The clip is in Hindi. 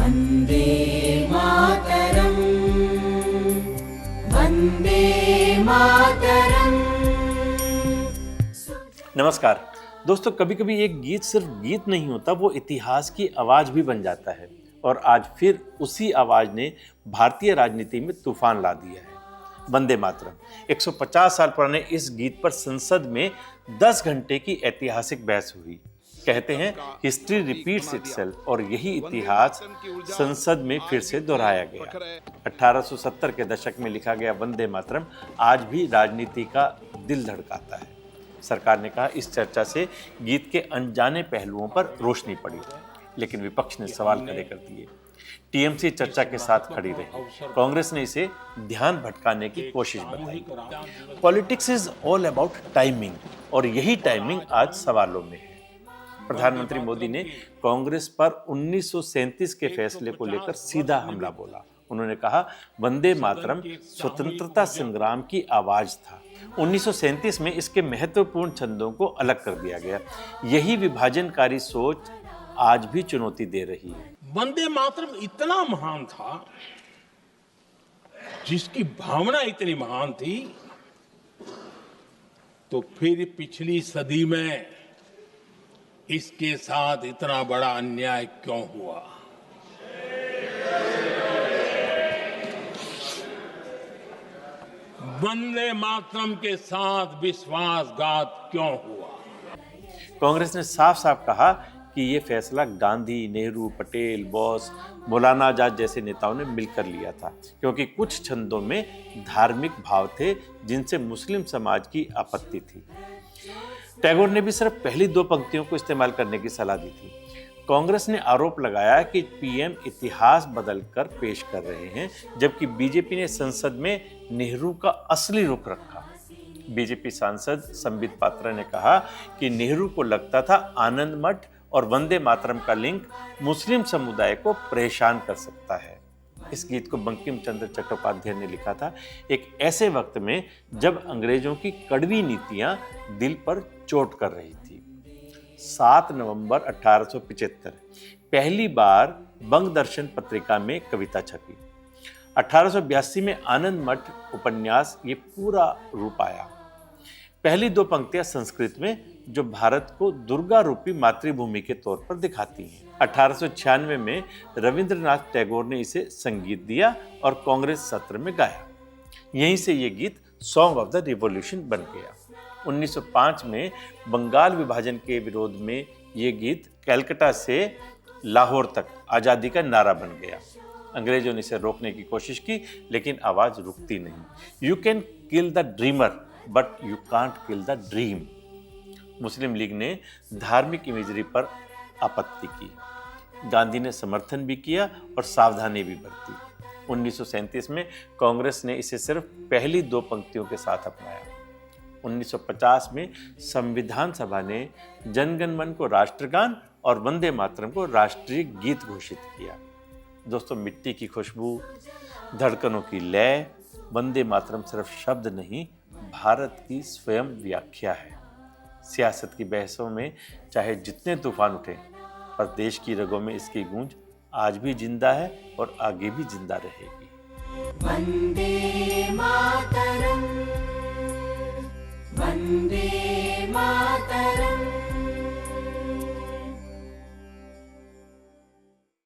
वन्दे मातरम्, वन्दे मातरम्। नमस्कार दोस्तों, कभी कभी एक गीत सिर्फ गीत नहीं होता, वो इतिहास की आवाज भी बन जाता है। और आज फिर उसी आवाज ने भारतीय राजनीति में तूफान ला दिया है। वंदे मातरम 150 साल पुराने इस गीत पर संसद में 10 घंटे की ऐतिहासिक बहस हुई। कहते हैं हिस्ट्री रिपीट्स इटसेल्फ, और यही इतिहास संसद में फिर से दोहराया गया। 1870 के दशक में लिखा गया वंदे मातरम आज भी राजनीति का दिल धड़काता है। सरकार ने कहा इस चर्चा से गीत के अनजाने पहलुओं पर रोशनी पड़ी, लेकिन विपक्ष ने सवाल खड़े कर दिए। टीएमसी चर्चा के साथ खड़ी रही। कांग्रेस ने इसे ध्यान भटकाने की कोशिश बताई। Politics is all about timing, और यही टाइमिंग आज सवालों में है। प्रधानमंत्री मोदी ने कांग्रेस पर 1937 के फैसले को लेकर सीधा हमला बोला। उन्होंने कहा वंदे मातरम स्वतंत्रता संग्राम की आवाज था। 1937 में इसके महत्वपूर्ण छंदों को अलग कर दिया गया। यही विभाजनकारी सोच आज भी चुनौती दे रही है। वंदे मातरम इतना महान था, जिसकी भावना इतनी महान थी, तो फिर पिछली सदी में इसके साथ इतना बड़ा अन्याय क्यों हुआ? वंदे मातरम के साथ विश्वासघात क्यों हुआ? कांग्रेस ने साफ साफ कहा कि ये फैसला गांधी, नेहरू, पटेल, बोस, मौलाना आजाद जैसे नेताओं ने मिलकर लिया था, क्योंकि कुछ छंदों में धार्मिक भाव थे जिनसे मुस्लिम समाज की आपत्ति थी। टैगोर ने भी सिर्फ पहली 2 पंक्तियों को इस्तेमाल करने की सलाह दी थी। कांग्रेस ने आरोप लगाया कि पीएम इतिहास बदलकर पेश कर रहे हैं, जबकि बीजेपी ने संसद में नेहरू का असली रुख रखा। बीजेपी सांसद संबित पात्रा ने कहा कि नेहरू को लगता था आनंद मठ और वंदे मातरम का लिंक मुस्लिम समुदाय को परेशान कर सकता है। इस गीत को बंकिम चंद्र चट्टोपाध्याय ने लिखा था, एक ऐसे वक्त में जब अंग्रेजों की कड़वी नीतियां दिल पर चोट कर रही थी। 7 नवंबर 1875 पहली बार बंग दर्शन पत्रिका में कविता छपी। 1882 में आनंद मठ उपन्यास ये पूरा रूप आया। पहली 2 पंक्तियां संस्कृत में, जो भारत को दुर्गा रूपी मातृभूमि के तौर पर दिखाती हैं। 1896 में रविंद्रनाथ टैगोर ने इसे संगीत दिया और कांग्रेस सत्र में गाया। यहीं से ये गीत सॉन्ग ऑफ द रिवॉल्यूशन बन गया। 1905 में बंगाल विभाजन के विरोध में ये गीत कलकत्ता से लाहौर तक आज़ादी का नारा बन गया। अंग्रेजों ने इसे रोकने की कोशिश की, लेकिन आवाज़ रुकती नहीं। You can kill the dreamer but you can't kill the dream. Muslim league ने धार्मिक इमेजरी पर आपत्ति की। गांधी ने समर्थन भी किया और सावधानी भी बरती। 1937 में कांग्रेस ने इसे सिर्फ पहली 2 पंक्तियों के साथ अपनाया। 1950 में संविधान सभा ने जनगण मन को राष्ट्रगान और वंदे मातरम को राष्ट्रीय गीत घोषित किया। दोस्तों, मिट्टी की खुशबू, धड़कनों की लय, वंदे मातरम सिर्फ शब्द नहीं, भारत की स्वयं व्याख्या है। सियासत की बहसों में चाहे जितने तूफान उठे, पर देश की रगों में इसकी गूंज आज भी जिंदा है और आगे भी जिंदा रहेगी। वन्दे मातरम्, वन्दे मातरम्।